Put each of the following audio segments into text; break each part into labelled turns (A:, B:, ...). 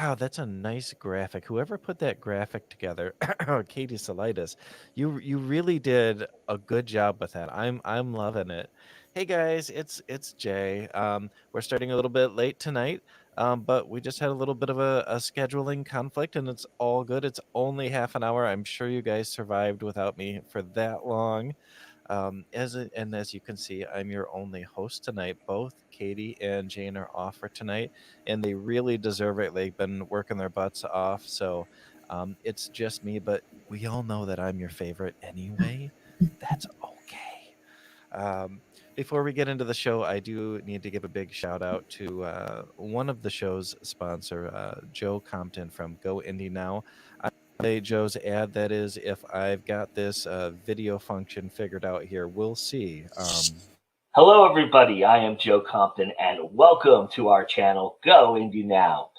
A: Wow, that's a nice graphic. Whoever put that graphic together, Katie Salidas, you really did a good job with that. I'm loving it. Hey guys, it's Jay. We're starting a little bit late tonight, but we just had a little bit of a scheduling conflict, and it's all good. It's only half an hour. I'm sure you guys survived without me for that long. And as you can see, I'm your only host tonight. Both Katie and Jane are off for tonight, and they really deserve it. They've been working their butts off, so it's just me. But we all know that I'm your favorite anyway. That's okay. Before we get into the show, I do need to give a big shout out to one of the show's sponsor, Joe Compton from Go Indie Now. I play Joe's ad. That is, if I've got this video function figured out here, we'll see.
B: Hello, everybody. I am Joe Compton, and welcome to our channel, Go Indie Now.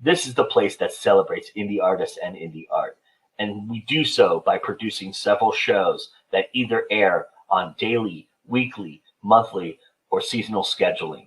B: This is the place that celebrates indie artists and indie art, and we do so by producing several shows that either air on daily, weekly, monthly, or seasonal scheduling.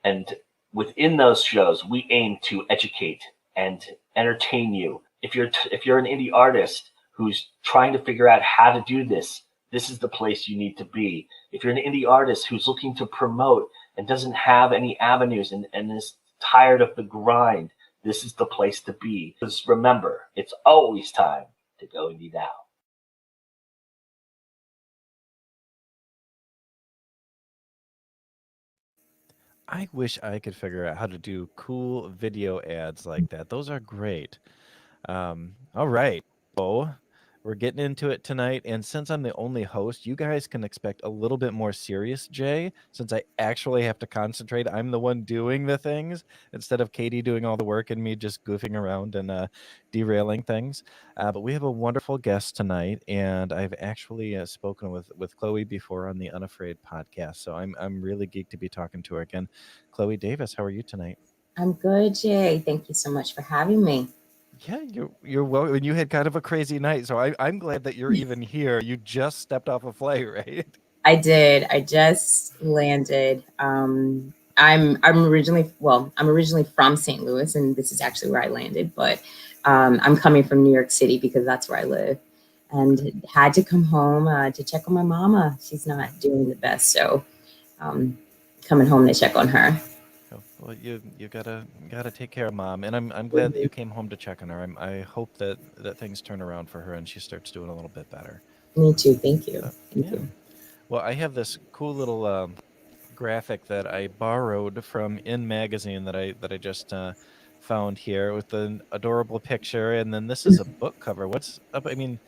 B: And within those shows, we aim to educate and entertain you. If you're an indie artist who's trying to figure out how to do this, this is the place you need to be. If you're an indie artist who's looking to promote and doesn't have any avenues and is tired of the grind, this is the place to be. Because remember, it's always time to go indie now.
A: I wish I could figure out how to do cool video ads like that. Those are great. All right. So we're getting into it tonight. And since I'm the only host, you guys can expect a little bit more serious, Jay, since I actually have to concentrate. I'm the one doing the things instead of Katie doing all the work and me just goofing around and derailing things. But we have a wonderful guest tonight, and I've actually spoken with Chloe before on the Unafraid podcast. So I'm really geeked to be talking to her again. Chloe Davis, how are you tonight?
C: I'm good, Jay. Thank you so much for having me.
A: Yeah, you're welcome. And you had kind of a crazy night, so I'm glad that you're even here. You just stepped off a flight, right?
C: I did. I just landed. I'm originally from St. Louis, and this is actually where I landed. But I'm coming from New York City because that's where I live, and had to come home to check on my mama. She's not doing the best, so coming home to check on her.
A: Oh, well, you gotta take care of mom, and I'm glad that you came home to check on her. I hope that things turn around for her and she starts doing a little bit better.
C: Me too. Thank you. Thank
A: Yeah.
C: you.
A: Well, I have this cool little graphic that I borrowed from In Magazine that I just found here with an adorable picture, and then this is a book cover. What's up? I mean,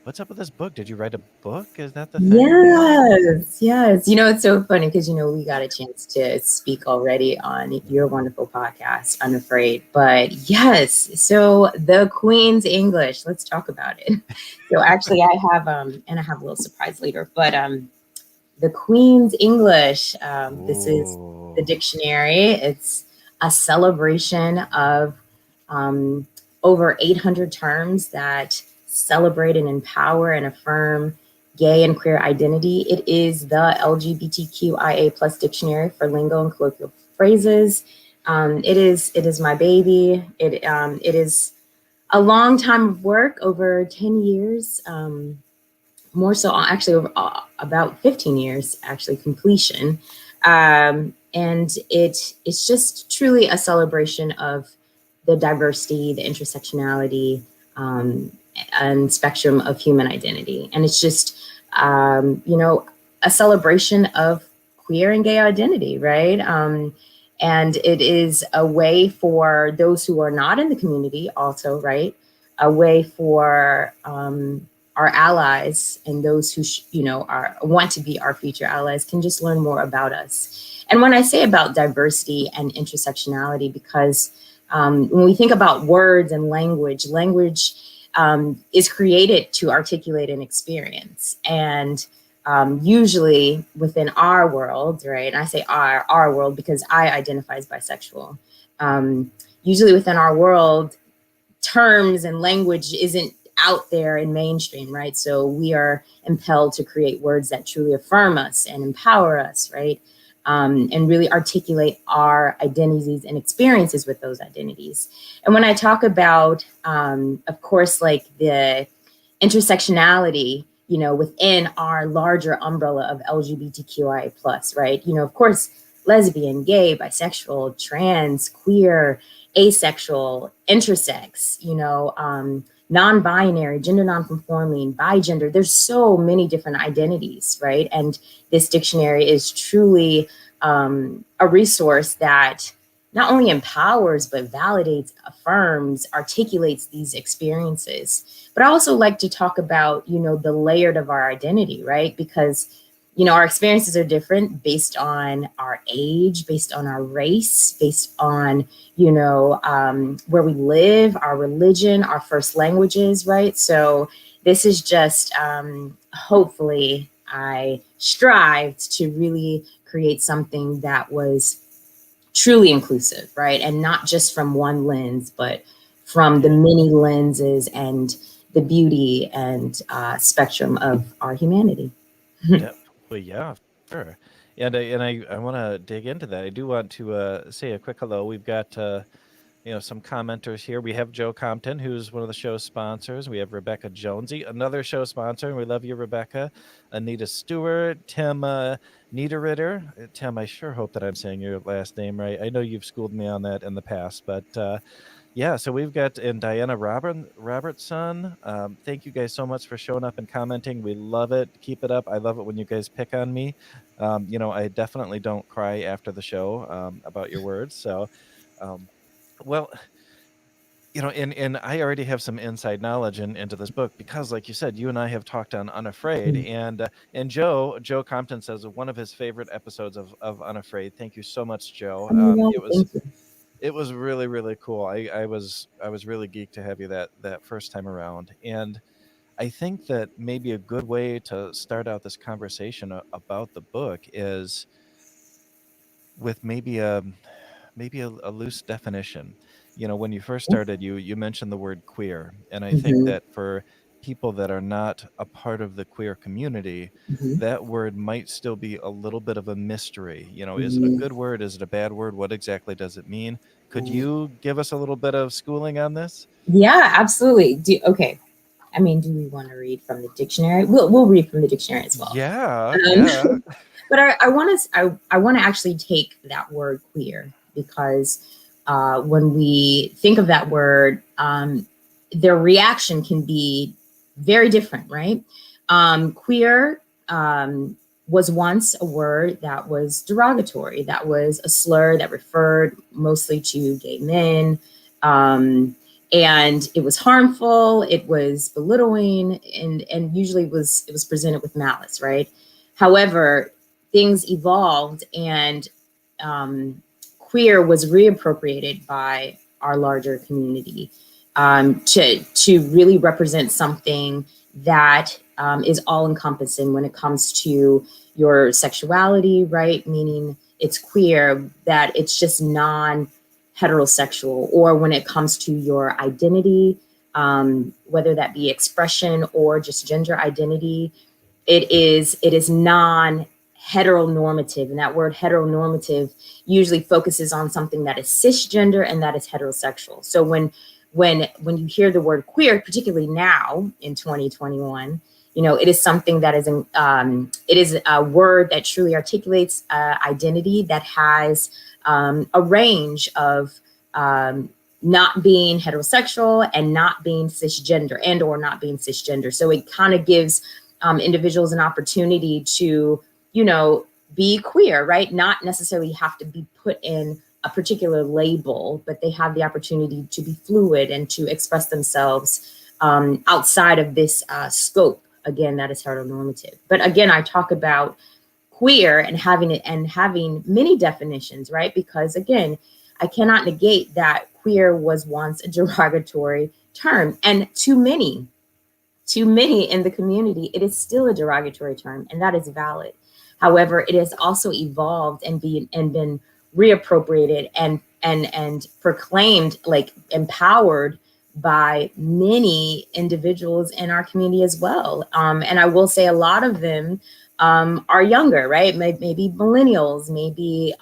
A: what's up with this book? Did you write a book? Is that the thing?
C: Yes, yes. It's so funny because, we got a chance to speak already on your wonderful podcast, Unafraid. But yes, so the Queen's English, let's talk about it. So actually I have, and I have a little surprise later, but the Queen's English, this is the
A: Ooh.
C: dictionary. It's a celebration of over 800 terms that celebrate and empower and affirm gay and queer identity. It is the LGBTQIA plus dictionary for lingo and colloquial phrases. It is my baby. It is a long time of work, over 10 years. More so, actually, over about 15 years, actually, completion. And it's just truly a celebration of the diversity, the intersectionality, and spectrum of human identity. And it's just, a celebration of queer and gay identity, right? And it is a way for those who are not in the community also, right? A way for our allies and those who, want to be our future allies can just learn more about us. And when I say about diversity and intersectionality, because when we think about words and language is created to articulate an experience. And usually within our world, right? And I say our world because I identify as bisexual. Usually within our world, terms and language isn't out there in mainstream, right? So we are impelled to create words that truly affirm us and empower us, right? and really articulate our identities and experiences with those identities. And when I talk about, of course, like the intersectionality, within our larger umbrella of LGBTQIA+, right? Of course, lesbian, gay, bisexual, trans, queer, asexual, intersex, non-binary, gender non-conforming, bigender. There's so many different identities, right? And this dictionary is truly a resource that not only empowers, but validates, affirms, articulates these experiences. But I also like to talk about, the layered of our identity, right? Because, our experiences are different based on our age, based on our race, based on, where we live, our religion, our first languages, right? So this is just, hopefully, I strived to really create something that was truly inclusive, right? And not just from one lens, but from the many lenses and the beauty and spectrum of our humanity.
A: Well, yeah, sure. And I want to dig into that. I do want to say a quick hello. We've got some commenters here. We have Joe Compton, who's one of the show's sponsors. We have Rebekah Jonesy, another show sponsor, and we love you, Rebekah. Anita Stewart, Tim Niederritter. Tim, I sure hope that I'm saying your last name right. I know you've schooled me on that in the past, but yeah, so we've got and Diana Robertson. Thank you guys so much for showing up and commenting. We love it. Keep it up. I love it when you guys pick on me. I definitely don't cry after the show about your words. So, well, and I already have some inside knowledge into this book because, like you said, you and I have talked on Unafraid, and Joe Compton says one of his favorite episodes of Unafraid. Thank you so much, Joe. It was really, really cool. I was really geeked to have you that first time around. And I think that maybe a good way to start out this conversation about the book is with maybe a loose definition. When you first started, you mentioned the word queer, and I think that for people that are not a part of the queer community, that word might still be a little bit of a mystery. Is it a good word? Is it a bad word? What exactly does it mean? Could you give us a little bit of schooling on this?
C: Yeah, absolutely. Okay. I mean, do we want to read from the dictionary? We'll read from the dictionary as well.
A: Yeah, yeah.
C: But I want to actually take that word queer because when we think of that word, their reaction can be very different, right? Queer was once a word that was derogatory, that was a slur that referred mostly to gay men. And it was harmful, it was belittling, and usually it was presented with malice, right? However, things evolved, and queer was reappropriated by our larger community to really represent something that is all encompassing when it comes to your sexuality, right? Meaning it's queer, that it's just non-heterosexual, or when it comes to your identity, whether that be expression or just gender identity, it is non-heteronormative. And that word heteronormative usually focuses on something that is cisgender and that is heterosexual. So when you hear the word queer, particularly now in 2021, it is something that is it is a word that truly articulates identity that has a range of not being heterosexual and not being cisgender, and or not being cisgender. So it kind of gives individuals an opportunity to, be queer, right? Not necessarily have to be put in a particular label, but they have the opportunity to be fluid and to express themselves outside of this scope, again, that is heteronormative. But again, I talk about queer and having many definitions, right? Because again, I cannot negate that queer was once a derogatory term, and to many in the community, it is still a derogatory term, and that is valid. However, it has also evolved and been reappropriated and proclaimed, like empowered by many individuals in our community as well. And I will say a lot of them are younger, right? Maybe millennials, maybe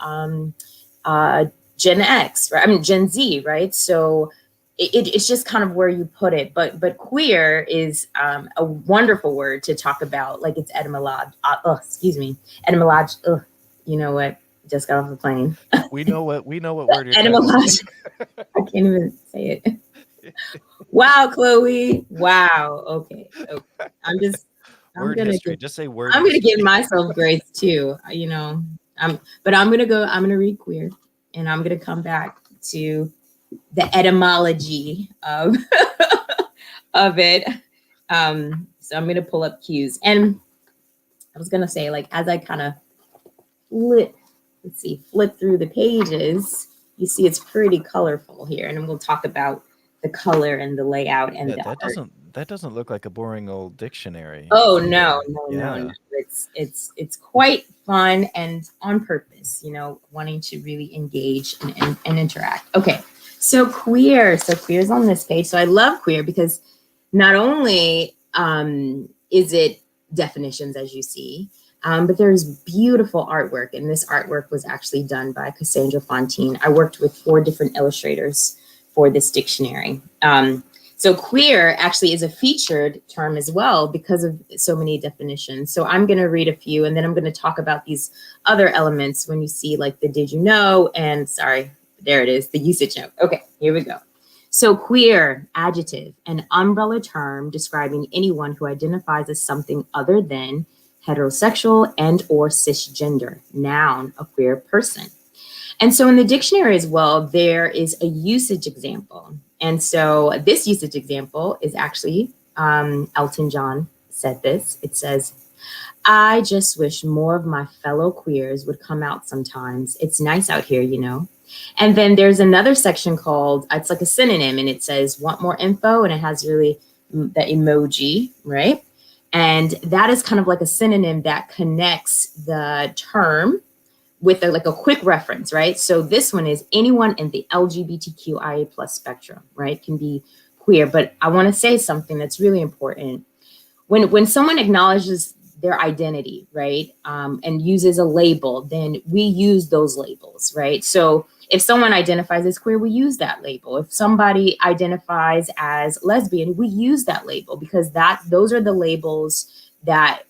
C: Gen X, right? I mean, Gen Z, right? So it's just kind of where you put it. But queer is a wonderful word to talk about, like it's etymology. You know what? Just got off the plane.
A: We know what word you're trying to
C: Etymology.
A: say.
C: I can't even say it. Wow, Chloe. Wow. Okay. I'm just.
A: Word history. Just say word
C: I'm gonna
A: history.
C: give myself grace too. You know. But I'm gonna read queer, and I'm gonna come back to the etymology of of it. So I'm gonna pull up cues, and I was gonna say, like, as I kind of flip through the pages, you see it's pretty colorful here, and we'll talk about the color and the layout and
A: Yeah,
C: the art.
A: that doesn't look like a boring old dictionary.
C: Oh
A: either.
C: no. It's quite fun and on purpose, you know, wanting to really engage and interact. Okay. So queer is on this page. So I love queer because not only is it definitions, as you see, but there's beautiful artwork. And this artwork was actually done by Cassandra Fontaine. I worked with 4 different illustrators for this dictionary. So queer actually is a featured term as well because of so many definitions. So I'm going to read a few, and then I'm going to talk about these other elements when you see like the did you know, and sorry, there it is, the usage note. Okay, here we go. So queer, adjective, an umbrella term describing anyone who identifies as something other than heterosexual and or cisgender. Noun, a queer person. And so in the dictionary as well, there is a usage example. And so this usage example is actually Elton John said this. It says, I just wish more of my fellow queers would come out sometimes. It's nice out here, you know. And then there's another section called, it's like a synonym, and it says, want more info? And it has really the emoji, right? And that is kind of like a synonym that connects the term with like a quick reference, right? So this one is anyone in the LGBTQIA plus spectrum, right? Can be queer, but I want to say something that's really important. When someone acknowledges their identity, right, and uses a label, then we use those labels, right? So if someone identifies as queer, we use that label. If somebody identifies as lesbian, we use that label because those are the labels that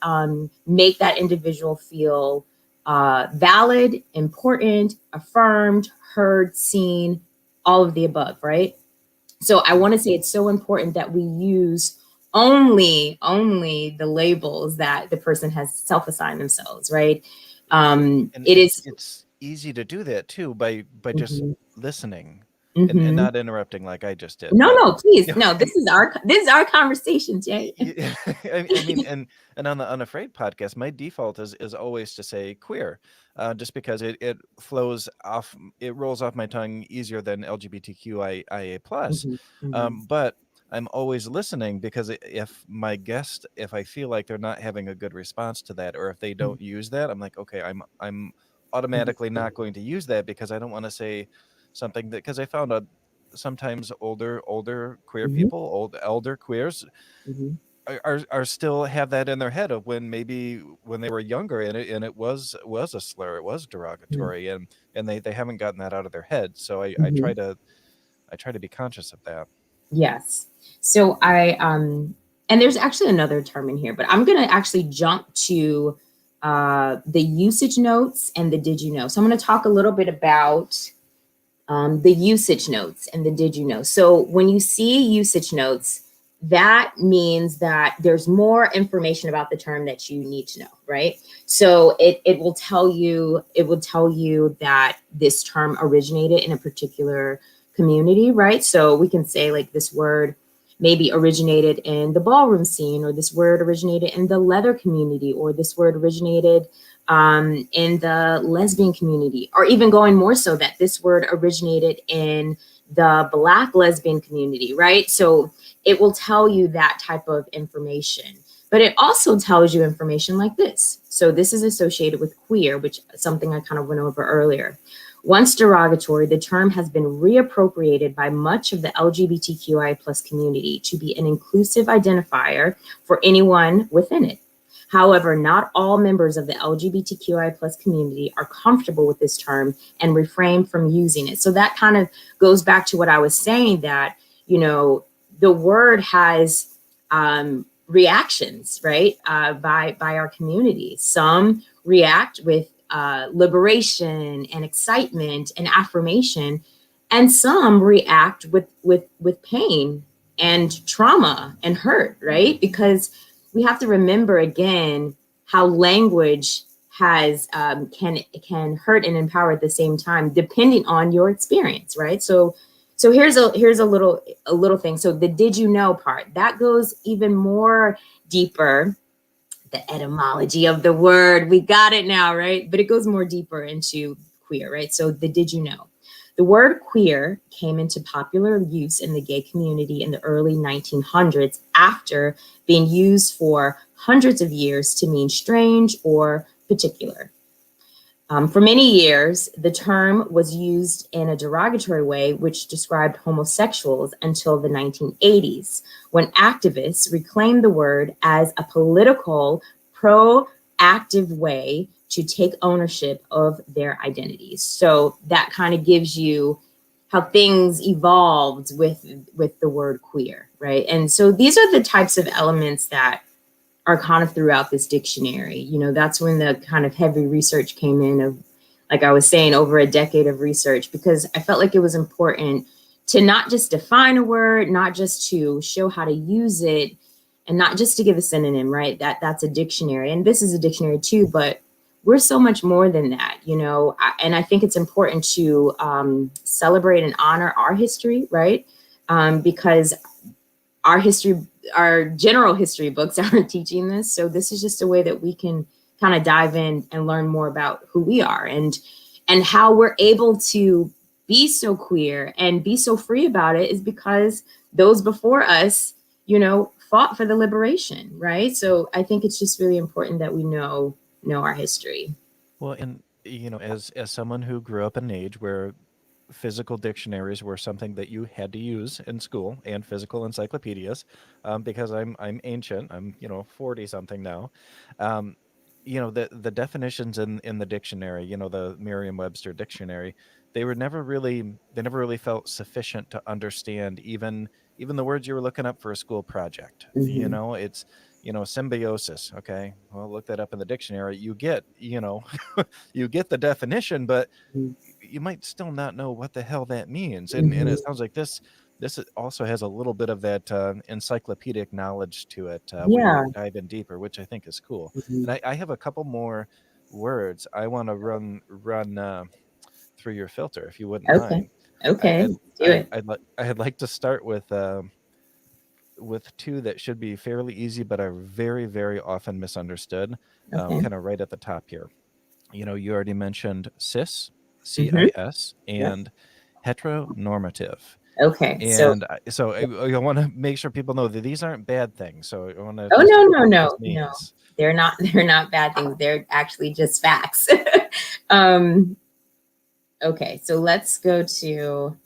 C: make that individual feel valid, important, affirmed, heard, seen, all of the above, right? So I want to say it's so important that we use only the labels that the person has self-assigned themselves, right?
A: It's easy to do that too by just listening and not interrupting like I just did.
C: No, please. No, this is our conversation, Jay.
A: I mean, and on the Unafraid podcast, my default is always to say queer, just because it rolls off my tongue easier than LGBTQIA plus. But I'm always listening because if I feel like they're not having a good response to that, or if they don't use that, I'm like, okay, I'm automatically not going to use that because I don't want to say something that, because I found out sometimes older queer people, elder queers are still have that in their head of when they were younger and it was a slur, it was derogatory, and they haven't gotten that out of their head. So I try to be conscious of that.
C: Yes. So and there's actually another term in here, but I'm going to actually jump to the usage notes and the did you know. So I'm going to talk a little bit about the usage notes and the did you know. So when you see usage notes, that means that there's more information about the term that you need to know, right? So it will tell you that this term originated in a particular community, right? So we can say like this word maybe originated in the ballroom scene, or this word originated in the leather community, or this word originated in the lesbian community, or even going more so that this word originated in the Black lesbian community, right? So it will tell you that type of information, but it also tells you information like this. So this is associated with queer, which is something I kind of went over earlier. Once derogatory, the term has been reappropriated by much of the LGBTQI plus community to be an inclusive identifier for anyone within it. However, not all members of the LGBTQI plus community are comfortable with this term and refrain from using it. So that kind of goes back to what I was saying, that, you know, the word has reactions, right, by our community. Some react with liberation and excitement and affirmation, and some react with pain and trauma and hurt, right? Because we have to remember again how language has can hurt and empower at the same time, depending on your experience, right? So here's a little thing. So the did you know part, that goes even more deeper. The etymology of the word, we got it now, right? But it goes more deeper into queer, right? So the did you know? The word queer came into popular use in the gay community in the early 1900s after being used for hundreds of years to mean strange or particular. For many years, the term was used in a derogatory way, which described homosexuals until the 1980s, when activists reclaimed the word as a political, proactive way to take ownership of their identities. So that kind of gives you how things evolved with the word queer, right? And so these are the types of elements that are kind of throughout this dictionary. You know, that's when the kind of heavy research came in of, like I was saying, over a decade of research, because I felt like it was important to not just define a word, not just to show how to use it, and not just to give a synonym, right? That's a dictionary, and this is a dictionary too, but we're so much more than that, you know. And I think it's important to celebrate and honor our history, right? Because our history, our general history books aren't teaching this. So this is just a way that we can kind of dive in and learn more about who we are and how we're able to be so queer and be so free about it, is because those before us, you know, fought for the liberation, right? So I think it's just really important that we know our history.
A: Well, and you know, as someone who grew up in an age where physical dictionaries were something that you had to use in school, and physical encyclopedias, because I'm ancient. I'm 40 something now. Um, the definitions in the dictionary, the Merriam-Webster dictionary, they never really felt sufficient to understand even the words you were looking up for a school project.
C: Mm-hmm.
A: It's symbiosis. Okay, well, look that up in the dictionary. You get you get the definition, but you might still not know what the hell that means. And
C: Mm-hmm.
A: it sounds like this also has a little bit of that encyclopedic knowledge to it, where you
C: Yeah.
A: can dive in deeper, which I think is cool.
C: Mm-hmm.
A: And I have a couple more words I want to run through your filter, if you wouldn't
C: Okay.
A: mind.
C: Okay. Do it.
A: I'd like to start with two that should be fairly easy, but are very, very often misunderstood.
C: Okay.
A: Kind of right at the top here. You already mentioned cis,
C: Mm-hmm.
A: CIS,
C: Yep.
A: and heteronormative.
C: Okay. So,
A: And I want to make sure people know that these aren't bad things. So I want to
C: oh
A: just
C: no,
A: define
C: no,
A: what this
C: no, no.
A: means.
C: They're not. They're not bad things. They're actually just facts. um. Okay. So let's go to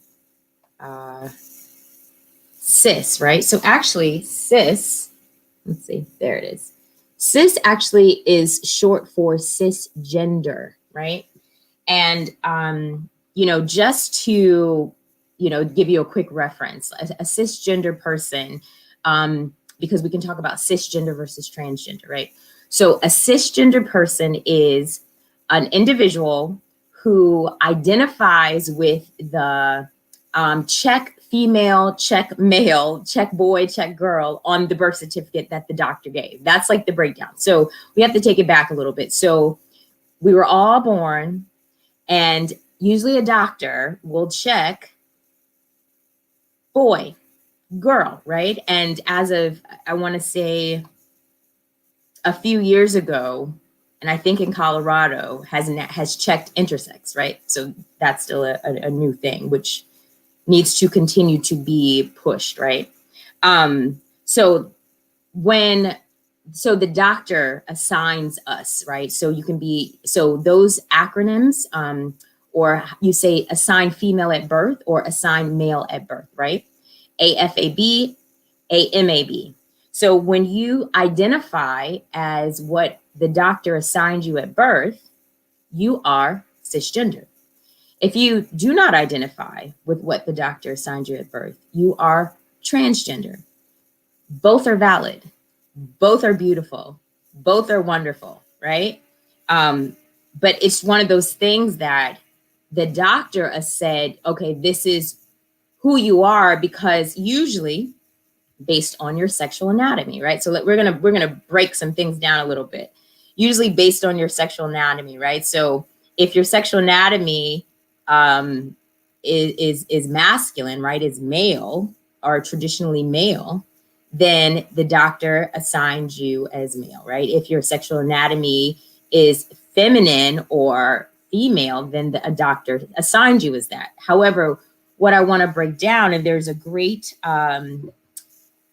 C: uh, cis. Right. So actually, cis. Let's see. There it is. Cis actually is short for cisgender. Right. And just to give you a quick reference, a cisgender person, because we can talk about cisgender versus transgender, right? So a cisgender person is an individual who identifies with the check female, check male, check boy, check girl on the birth certificate that the doctor gave. That's like the breakdown. So we have to take it back a little bit. So we were all born, and usually a doctor will check boy, girl, right? And as of, I want to say a few years ago, and I think in Colorado has checked intersex, right? So that's still a new thing, which needs to continue to be pushed, right? So the doctor assigns us, right? So those acronyms, or you say assign female at birth or assign male at birth, right? AFAB, AMAB. So when you identify as what the doctor assigned you at birth, you are cisgender. If you do not identify with what the doctor assigned you at birth, you are transgender. Both are valid. Both are beautiful. Both are wonderful, right? But it's one of those things that the doctor has said, okay, this is who you are, because usually based on your sexual anatomy, right? So we're gonna break some things down a little bit. Usually based on your sexual anatomy, right? So if your sexual anatomy is masculine, right, is male or traditionally male, then the doctor assigns you as male, right? If your sexual anatomy is feminine or female, then a doctor assigns you as that. However, what I want to break down, and there's a great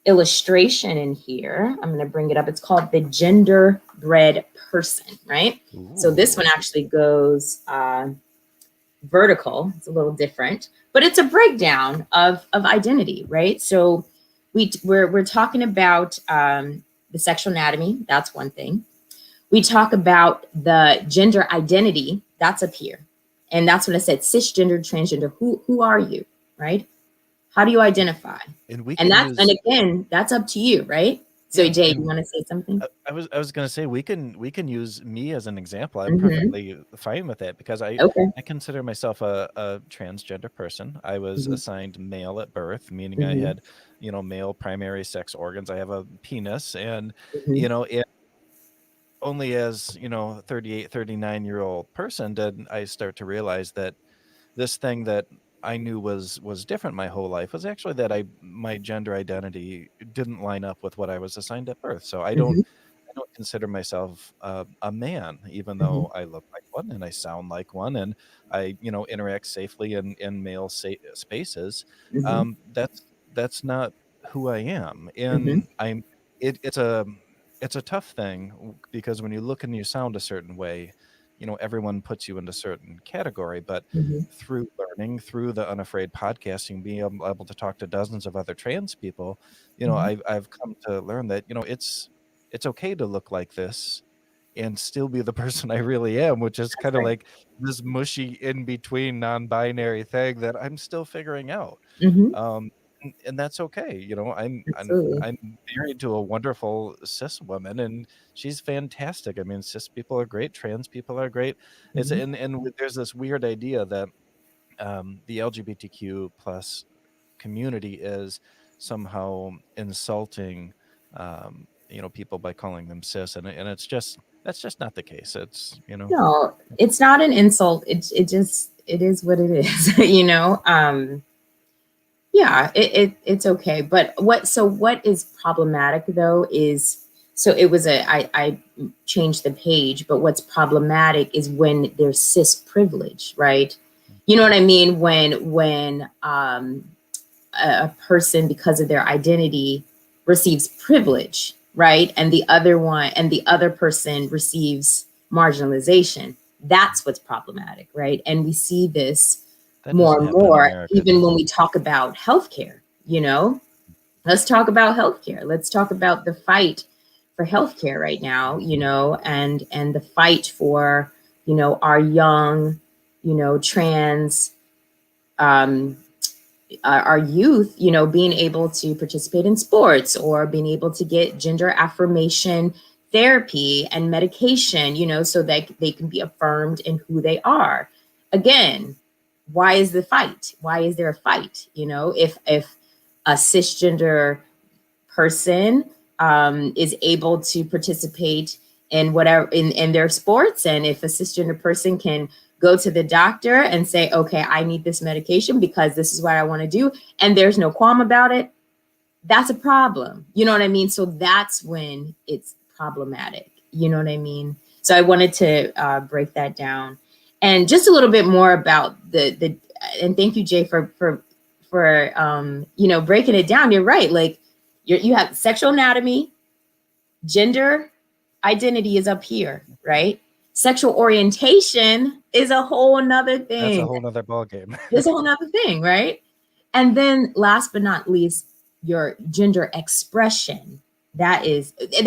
C: illustration in here. I'm going to bring it up. It's called the genderbread person, right?
A: Ooh.
C: So this one actually goes vertical. It's a little different, but it's a breakdown of identity, right? So we're talking about the sexual anatomy. That's one thing. We talk about the gender identity. That's up here, and that's what I said: cisgender, transgender. Who are you, right? How do you identify? And again, that's up to you, right? So Jay, you want to say something?
A: I was going to say we can use me as an example. I'm perfectly fine with that, because I consider myself a transgender person. I was assigned male at birth, meaning I had, male primary sex organs. I have a penis, and it only as 38, 39-year-old person did I start to realize that this thing that I knew was different my whole life was actually that my gender identity didn't line up with what I was assigned at birth. So I don't consider myself a man, even though I look like one and I sound like one, and I interact safely in male spaces. That's not who I am, and it's a tough thing, because when you look and you sound a certain way, everyone puts you into certain category. But through learning, through the Unafraid podcasting, being able to talk to dozens of other trans people, I've come to learn that it's okay to look like this and still be the person I really am, which is kind of like this mushy in between non-binary thing that I'm still figuring out. And that's okay. I'm married to a wonderful cis woman, and she's fantastic. I mean, cis people are great, trans people are great. And there's this weird idea that the LGBTQ plus community is somehow insulting people by calling them cis, and that's just not the case. It's
C: no, it's not an insult. It is what it is. Yeah, it's okay. But what is problematic though is, so it was I changed the page, but what's problematic is when there's cis privilege, right? You know what I mean? When a person, because of their identity, receives privilege, right? And the other person receives marginalization. That's what's problematic, right? And we see this more and more, even when we talk about healthcare. Let's talk about healthcare. Let's talk about the fight for healthcare right now, and the fight for, our young, trans, our youth, being able to participate in sports, or being able to get gender affirmation therapy and medication, so that they can be affirmed in who they are. Again, why is the fight? Why is there a fight? If a cisgender person is able to participate in whatever in their sports, and if a cisgender person can go to the doctor and say, okay, I need this medication because this is what I want to do, and there's no qualm about it, that's a problem. You know what I mean? So that's when it's problematic. You know what I mean? So I wanted to break that down. And just a little bit more about the and thank you, Jay, for breaking it down. You're right. Like you have sexual anatomy, gender identity is up here, right? Sexual orientation is a whole nother thing.
A: That's a whole nother ball game.
C: It's a whole nother thing, right? And then last but not least, your gender expression, That is, they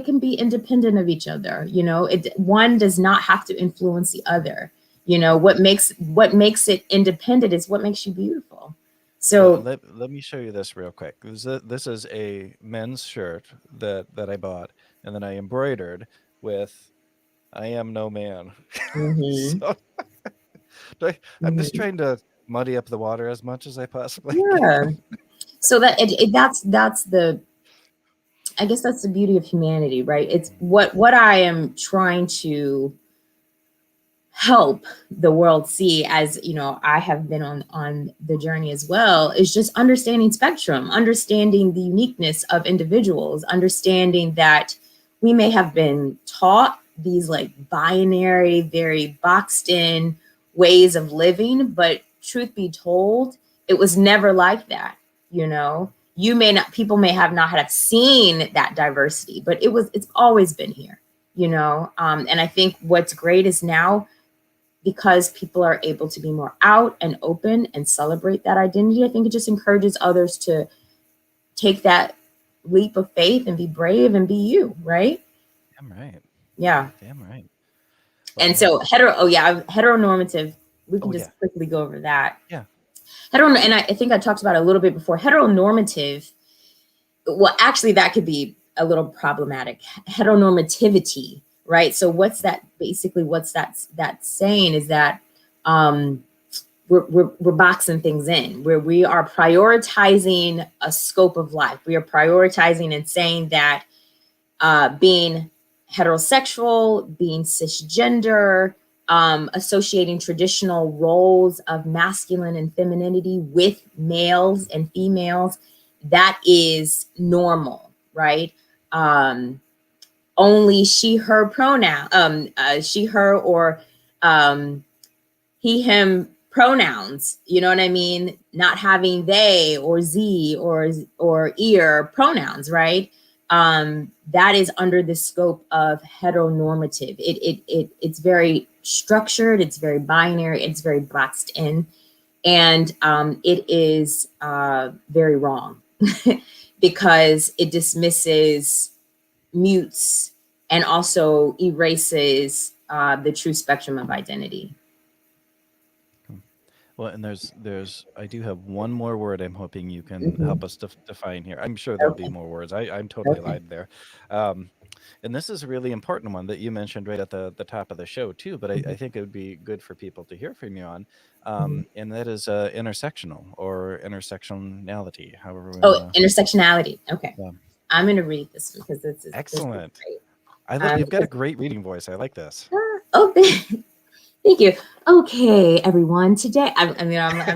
C: can be independent of each other. You know, one does not have to influence the other. You know, what makes it independent is what makes you beautiful. So
A: let me show you this real quick. This is a men's shirt that I bought, and then I embroidered with "I am no man."
C: mhm,
A: So I'm just
C: mhm.
A: trying to muddy up the water as much as I possibly
C: Yeah.
A: can.
C: So that's the, I guess that's the beauty of humanity, right? It's what I am trying to help the world see, as you know, I have been on the journey as well, is just understanding spectrum, understanding the uniqueness of individuals, understanding that we may have been taught these like binary, very boxed in ways of living, but truth be told, it was never like that. You know, you may not, people may have not have seen that diversity, but it's always been here, you know. And I think what's great is now, because people are able to be more out and open and celebrate that identity, I think it just encourages others to take that leap of faith and be brave and be you, right?
A: Damn right.
C: Yeah.
A: Damn right. Well,
C: And so heteronormative, we can
A: oh yeah,
C: just quickly go over that.
A: yeah.
C: And I think I talked about it a little bit before. Heteronormative, well, actually, that could be a little problematic. Heteronormativity, right? So what's that? Basically, what's that saying is that we're boxing things in, where we are prioritizing a scope of life. We are prioritizing and saying that being heterosexual, being cisgender, associating traditional roles of masculine and femininity with males and females, that is normal, right? Only she, her pronoun, she, her, or he, him pronouns, you know what I mean? Not having they or z or ear pronouns, right? That is under the scope of heteronormative. It's very structured, it's very binary, it's very boxed in, and it is very wrong because it dismisses, mutes, and also erases the true spectrum of identity.
A: Well, and there's I do have one more word I'm hoping you can
C: Mhm.
A: help us define here. I'm sure there'll be
C: Okay.
A: more words. I'm totally
C: Okay.
A: lied there. Um, and this is a really important one that you mentioned right at the top of the show too, but I
C: Mhm.
A: think it would be good for people to hear from you on.
C: Mhm.
A: And that is intersectional or intersectionality, however we
C: Oh,
A: want
C: intersectionality. Okay.
A: to.
C: I'm going to read this one because this is
A: Excellent.
C: great.
A: You've got a
C: 'Cause-
A: great reading voice. I like this.
C: oh, thank you. Okay, everyone. Today, I'm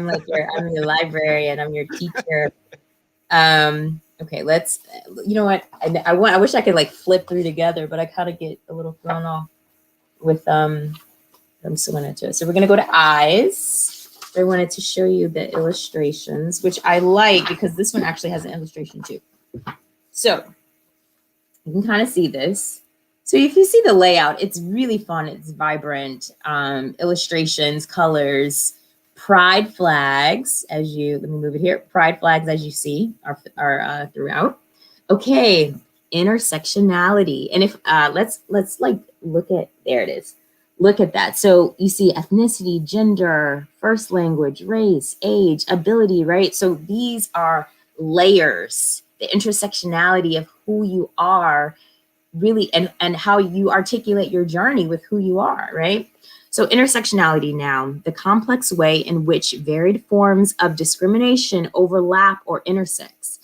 C: like I'm your librarian. I'm your teacher. Okay, let's. You know what? I wish I could like flip through together, but I kind of get a little thrown off with I'm still going to. So we're going to go to eyes. I wanted to show you the illustrations, which I like because this one actually has an illustration too. So you can kind of see this. So if you see the layout, it's really fun. It's vibrant, illustrations, colors, pride flags. As you, let me move it here. Pride flags, as you see, are throughout. Okay, intersectionality, and if let's like look at, there it is. Look at that. So you see ethnicity, gender, first language, race, age, ability, right? So these are layers, the intersectionality of who you are, really, and how you articulate your journey with who you are, right? So intersectionality now, the complex way in which varied forms of discrimination overlap or intersect.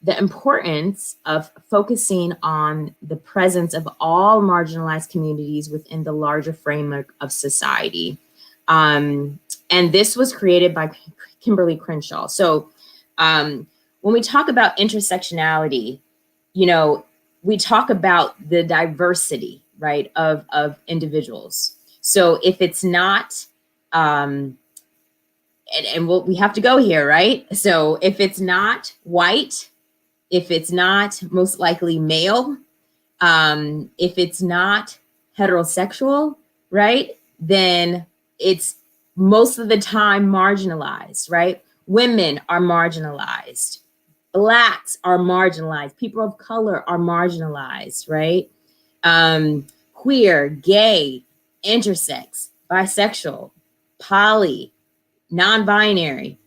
C: The importance of focusing on the presence of all marginalized communities within the larger framework of society. And this was created by Kimberly Crenshaw. So when we talk about intersectionality, you know, we talk about the diversity, right, of individuals. So if it's not, and we have to go here, right? So if it's not white, if it's not most likely male, if it's not heterosexual, right, then it's most of the time marginalized, right? Women are marginalized. Blacks are marginalized. People of color are marginalized, right? Queer, gay, intersex, bisexual, poly, non-binary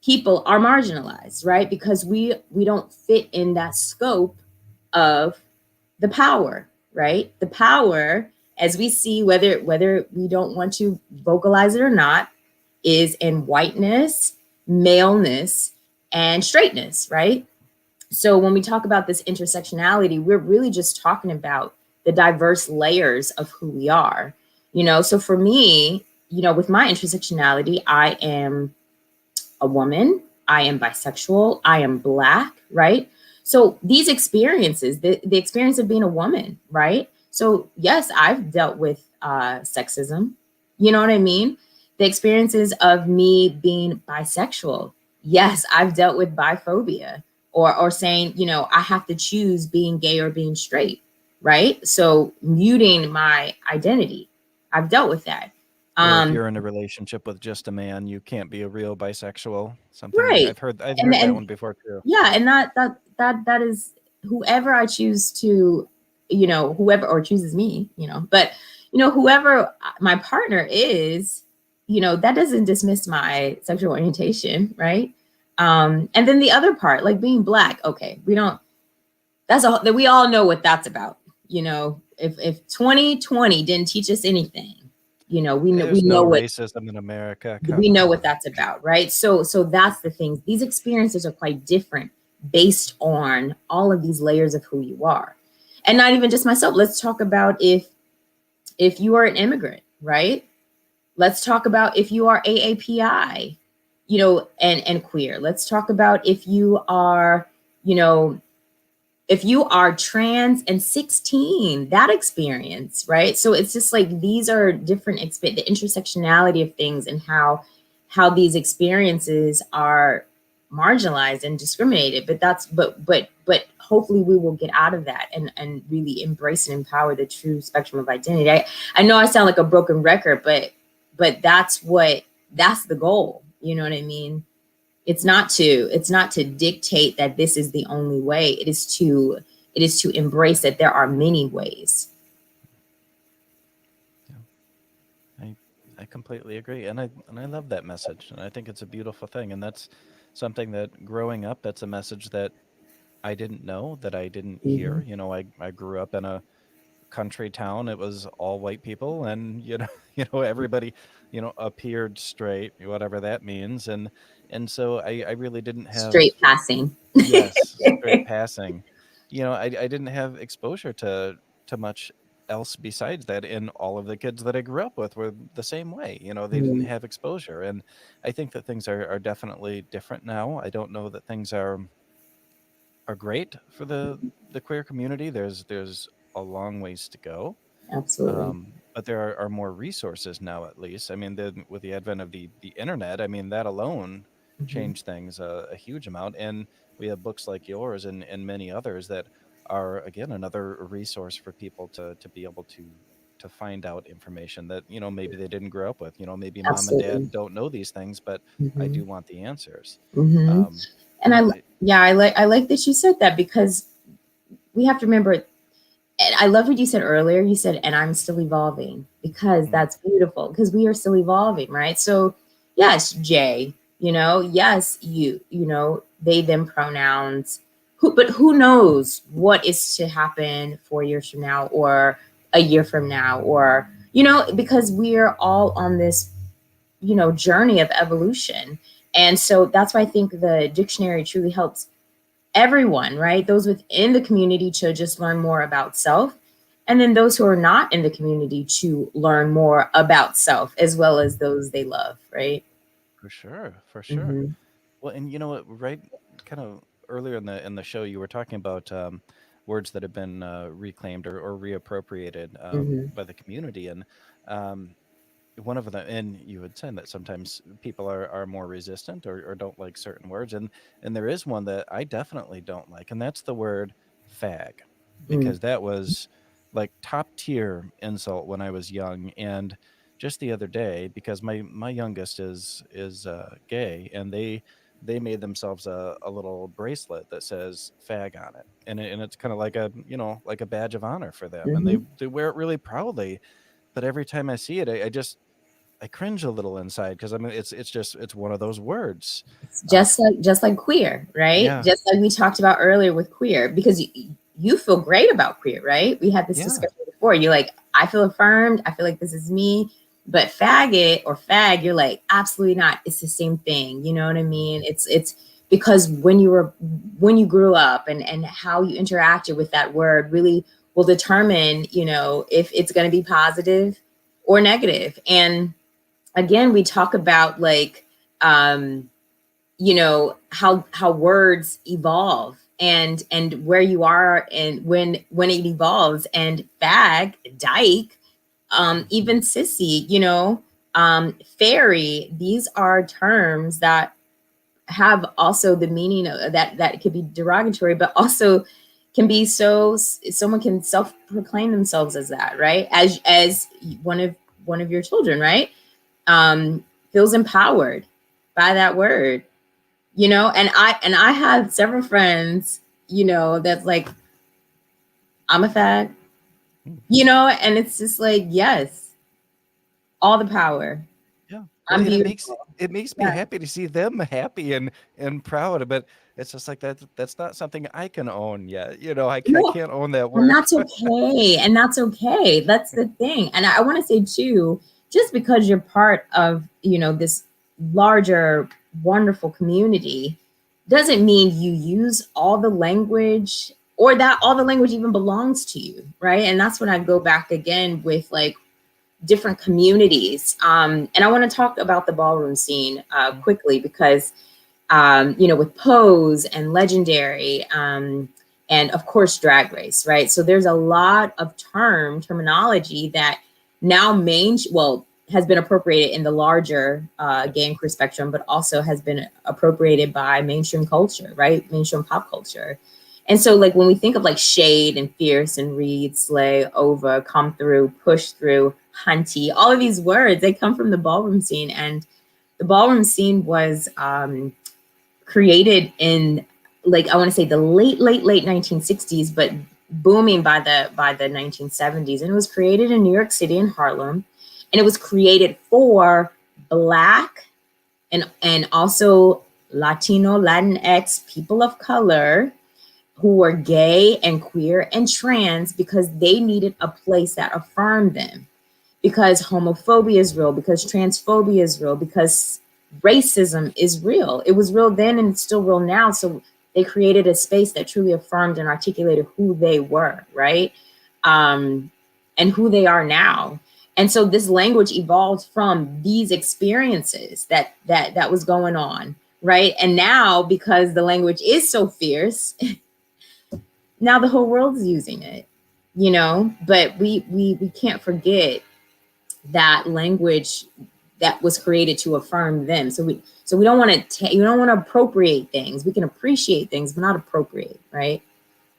C: people are marginalized, right? Because we don't fit in that scope of the power, right? The power, as we see, whether we don't want to vocalize it or not, is in whiteness, maleness, and straightness, right? So when we talk about this intersectionality, we're really just talking about the diverse layers of who we are. So for me, with my intersectionality, I am a woman, I am bisexual, I am Black, right? So these experiences, the experience of being a woman, right? So yes, I've dealt with sexism. You know what I mean? The experiences of me being bisexual. Yes, I've dealt with biphobia, or saying, I have to choose being gay or being straight, right? So muting my identity. I've dealt with that.
A: Or if
C: Um,
A: you're in a relationship with just a man, you can't be a real bisexual. Something
C: right.
A: I've heard that
C: And
A: one before too.
C: yeah, and that is whoever I choose to, whoever, or chooses me, but whoever my partner is, that doesn't dismiss my sexual orientation, right? And then the other part, like being Black, okay, we don't, that's all that, we all know what that's about. If 2020 didn't teach us anything, we
A: There's
C: know
A: no
C: what,
A: racism in America.
C: we
A: Come
C: know what
A: on.
C: that's about, right? So that's the thing. These experiences are quite different based on all of these layers of who you are. And not even just myself. Let's talk about if you are an immigrant, right? Let's talk about if you are AAPI, and queer. Let's talk about you know, if you are trans and 16, that experience, right? So it's just like these are different the intersectionality of things, and how these experiences are marginalized and discriminated. But hopefully we will get out of that, and really embrace and empower the true spectrum of identity. I know I sound like a broken record, but that's the goal. You know what I mean? It's not to dictate that this is the only way. It is to embrace that there are many ways.
A: Yeah. I completely agree, and I love that message, and I think it's a beautiful thing, and that's something that growing up, that's a message that I didn't know, that I didn't
C: Mm-hmm.
A: hear. I grew up in a country town. It was all white people, and everybody appeared straight, whatever that means, and so I really didn't have.
C: Straight passing.
A: Yes, straight passing. I didn't have exposure to much else besides that, and all of the kids that I grew up with were the same way. They didn't
C: Mm,
A: have exposure, and I think that things are definitely different now. I don't know that things are great for the queer community. There's a long ways to go.
C: absolutely.
A: But there are more resources now, at least. I mean, with the advent of the internet, I mean, that alone
C: Hmm.
A: changed things a huge amount. And we have books like yours and many others that are, again, another resource for people to be able to find out information that maybe they didn't grow up with. Maybe mom and
C: Absolutely.
A: dad don't know these things, but I
C: Hmm.
A: do want the answers.
C: Hmm.
A: Um,
C: And
A: I
C: yeah, I like that you said that, because we have to remember. And I love what you said earlier. You said, and I'm still evolving, because
A: mm,
C: that's beautiful, because we are still evolving, right? So, yes, Jay, yes, they, them pronouns. But who knows what is to happen 4 years from now, or a year from now, or, because we are all on this, journey of evolution. And so that's why I think the dictionary truly helps everyone, right? Those within the community to just learn more about self, and then those who are not in the community to learn more about self, as well as those they love, right?
A: for sure, for sure.
C: Mm-hmm.
A: Well, and you know what, right? Kind of earlier in the show, you were talking about words that have been reclaimed or reappropriated
C: Mm-hmm.
A: by the community, and um, one of them, and you had said that sometimes people are more resistant or don't like certain words, and there is one that I definitely don't like, and that's the word fag,
C: Mm-hmm.
A: because that was like top tier insult when I was young. And just the other day, because my youngest is gay, and they made themselves a little bracelet that says fag on it, and it's kind of like a, you know, like a badge of honor for them, and
C: Mhm.
A: they wear it really proudly. But every time I see it, I cringe a little inside, because I mean it's just it's one of those words. Uh,
C: Just like queer, right?
A: yeah,
C: Just like we talked about earlier with queer, because you feel great about queer, right? We had this
A: yeah,
C: discussion before. You're like, I feel affirmed. I feel like this is me. But faggot or fag, you're like, absolutely not. It's the same thing. You know what I mean? It's because when you grew up and how you interacted with that word really will determine, you know, if it's going to be positive or negative. And again, we talk about like, um, you know, how words evolve and where you are and when it evolves. And fag, dyke, even sissy, you know, fairy, these are terms that have also the meaning of that could be derogatory, but also can be so someone can self-proclaim themselves as that, right? As one of your children, right? Feels empowered by that word, you know. And I had several friends, you know, that's like, I'm a fag, you know, and it's just like, yes, all the power.
A: yeah. Well,
C: I'm
A: and
C: beautiful.
A: it makes me
C: Yeah.
A: happy to see them happy and proud, but it's just like that's not something I can own yet. You know, I
C: No,
A: can't own that
C: and
A: word.
C: that's okay. And that's okay. That's the thing. And I want to say too, just because you're part of, you know, this larger, wonderful community doesn't mean you use all the language or that all the language even belongs to you. Right. And that's when I go back again with like different communities. And I want to talk about the ballroom scene quickly because you know, with Pose and Legendary, and of course Drag Race, right? So there's a lot of terminology that now has been appropriated in the larger gay and queer spectrum, but also has been appropriated by mainstream culture, right? Mainstream pop culture. And so, like when we think of like Shade and Fierce and Read, Slay, Over, Come Through, Push Through, Hunty, all of these words, they come from the ballroom scene. And the ballroom scene was created in, like, I want to say the late 1960s, but booming by the 1970s. And it was created in New York City in Harlem, and it was created for Black and also Latino, Latinx people of color who were gay and queer and trans, because they needed a place that affirmed them, because homophobia is real, because transphobia is real, because racism is real. It was real then and it's still real now. So they created a space that truly affirmed and articulated who they were, right? Um, and who they are now. And so this language evolved from these experiences that was going on, right? And now, because the language is so fierce, now the whole world is using it, you know. But we can't forget that language that was created to affirm them. So we don't want to you don't want to appropriate things. We can appreciate things, but not appropriate, right?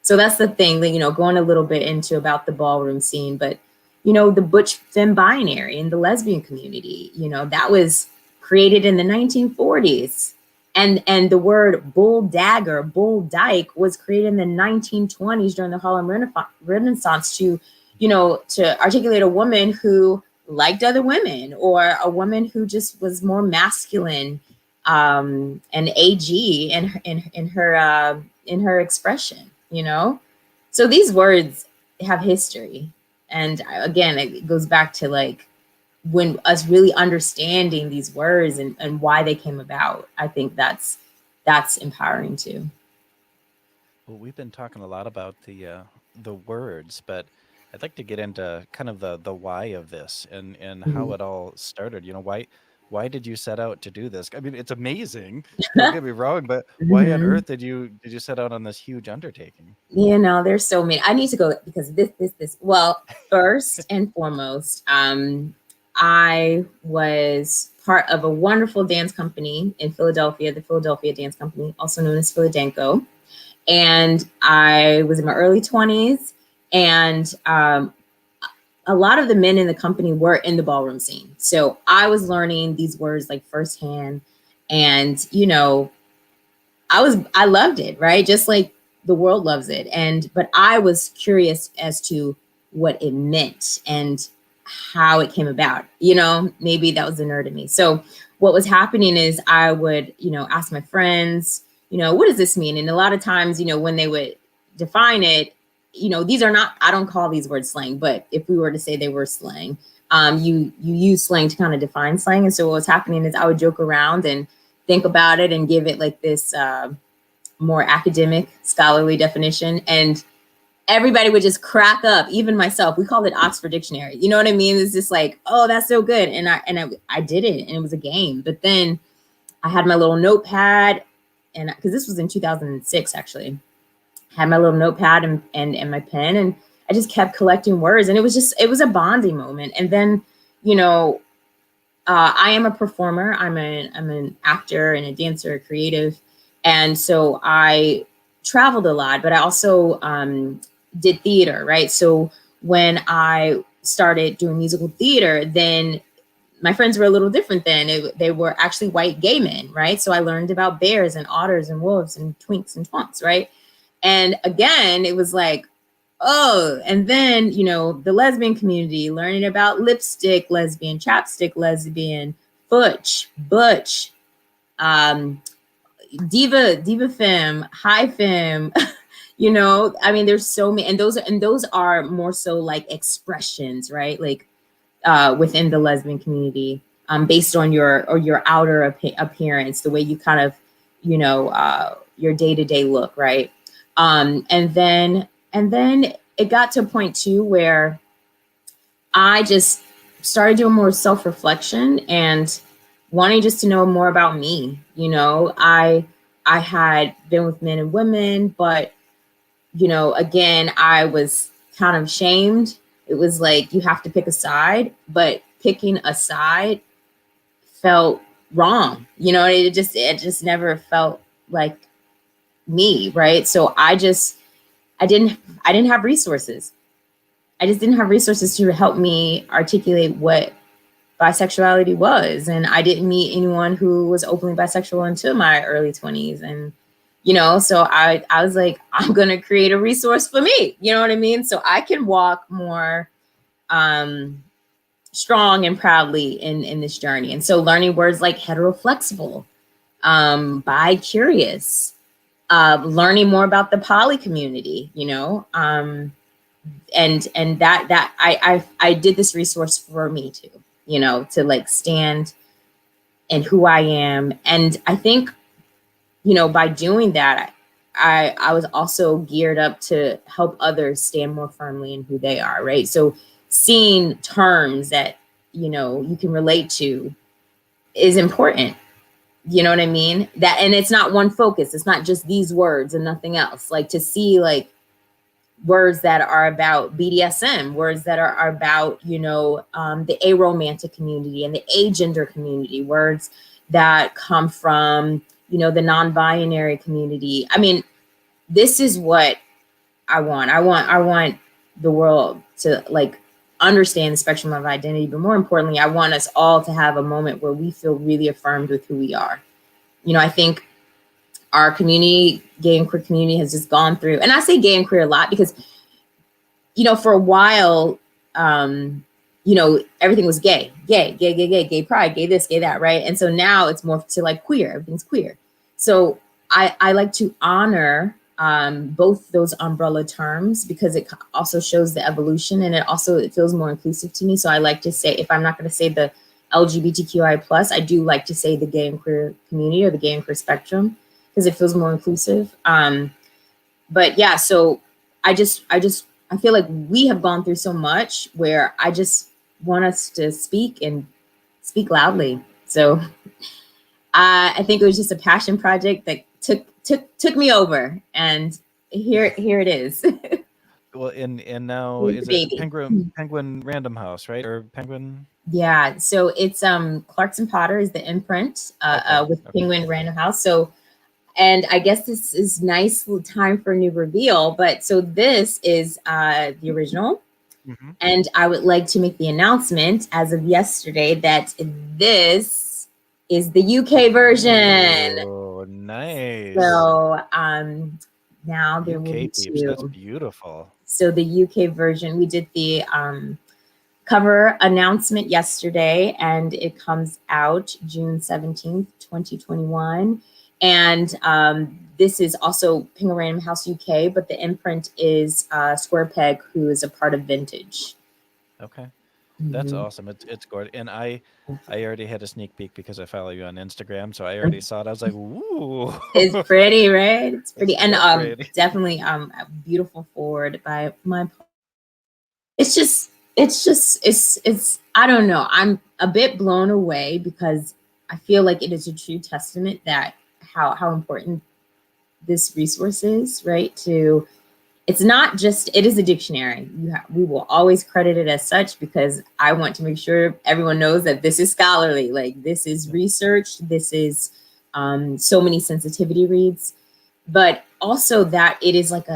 C: So that's the thing that, you know, going a little bit into about the ballroom scene, but you know, the butch femme binary and the lesbian community, you know, that was created in the 1940s. And the word bull dagger, bull dyke was created in the 1920s during the Harlem Renaissance to, you know, to articulate a woman who liked other women, or a woman who just was more masculine and AG in her expression, you know. So these words have history, and again, it goes back to like when us really understanding these words and why they came about. I think that's empowering too.
A: Well, we've been talking a lot about the words, but I'd like to get into kind of the why of this and how
C: Mhm.
A: it all started. You know, why did you set out to do this? I mean, it's amazing. Don't get me wrong, but why on
C: Mhm.
A: earth did you set out on this huge undertaking?
C: You know, there's so many. I need to go because this. Well, first and foremost, I was part of a wonderful dance company in Philadelphia, the Philadelphia Dance Company, also known as Philadanco. And I was in my early 20s, and a lot of the men in the company were in the ballroom scene. So I was learning these words like firsthand. And, you know, I loved it, right? Just like the world loves it. But I was curious as to what it meant and how it came about. Maybe that was the nerd in me. So what was happening is I would, ask my friends, what does this mean? And a lot of times, when they would define it, these are not, I don't call these words slang, but if we were to say they were slang, you use slang to kind of define slang. And so what was happening is I would joke around and think about it and give it like this more academic, scholarly definition. And everybody would just crack up, even myself. We called it Oxford Dictionary. You know what I mean? It's just like, oh, that's so good. And I did it, and it was a game. But then I had my little notepad, and because this was in 2006, actually, had my little notepad and my pen, and I just kept collecting words, and it was a bonding moment. And then, I am a performer. I'm an actor and a dancer, a creative, and so I traveled a lot, but I also did theater, right? So when I started doing musical theater, then my friends were a little different then. They were actually white gay men, right? So I learned about bears and otters and wolves and twinks and twonks, right? And again, it was like, oh, and then, the lesbian community, learning about lipstick, lesbian, chapstick, lesbian, butch, diva femme, high femme, there's so many, and those are more so like expressions, right? Like within the lesbian community, based on your outer appearance, the way you kind of, your day-to-day look, right? And then it got to a point too where I just started doing more self-reflection and wanting just to know more about me. I had been with men and women, but again, I was kind of shamed. It was like, you have to pick a side, but picking a side felt wrong. It just never felt like me, right? So I didn't have resources. I just didn't have resources to help me articulate what bisexuality was. And I didn't meet anyone who was openly bisexual until my early 20s. And, so I was like, I'm going to create a resource for me. You know what I mean? So I can walk more strong and proudly in this journey. And so learning words like heteroflexible, bi-curious, learning more about the poly community, and that I did this resource for me too, to like stand in who I am. And I think, by doing that, I was also geared up to help others stand more firmly in who they are, right? So seeing terms that, you can relate to is important. You know what I mean? And it's not one focus. It's not just these words and nothing else. Like to see like words that are about BDSM, words that are about, the aromantic community and the agender community, words that come from, the non-binary community. I mean, this is what I want. I want the world to like understand the spectrum of identity, but more importantly, I want us all to have a moment where we feel really affirmed with who we are. I think our community, gay and queer community, has just gone through, and I say gay and queer a lot because, for a while, everything was gay pride, gay this, gay that, right? And so now it's more to like queer, everything's queer. So I like to honor both those umbrella terms because it also shows the evolution, and it feels more inclusive to me. So I like to say, if I'm not going to say the LGBTQI plus, I do like to say the gay and queer community or the gay and queer spectrum because it feels more inclusive. But yeah, so I feel like we have gone through so much where I just want us to speak and speak loudly. So I think it was just a passion project that took me over, and here it is.
A: Well, and now is it Penguin Random House, right? Or Penguin?
C: Yeah, so it's Clarkson Potter is the imprint with Penguin Random House. So, and I guess this is nice time for a new reveal, but so this is the original. Mm-hmm. And I would like to make the announcement as of yesterday that this is the UK version.
A: Oh, Oh, nice.
C: So now they're
A: UK
C: moving
A: peeps, that's
C: to,
A: beautiful.
C: so the UK version, we did the cover announcement yesterday, and it comes out June 17th, 2021. And this is also Penguin Random House UK, but the imprint is Square Peg, who is a part of Vintage.
A: Okay. That's
C: Mhm.
A: awesome. It's gorgeous. And I already had a sneak peek because I follow you on Instagram, so I already saw it. I was like, "Ooh."
C: It's pretty, right? It's
A: It's
C: pretty, and
A: real pretty.
C: definitely a beautiful forward by my. It's I don't know. I'm a bit blown away because I feel like it is a true testament that how important this resource is, right? To It's not just, it is a dictionary. We will always credit it as such because I want to make sure everyone knows that this is scholarly. Like, this is researched. This is so many sensitivity reads, but also that it is like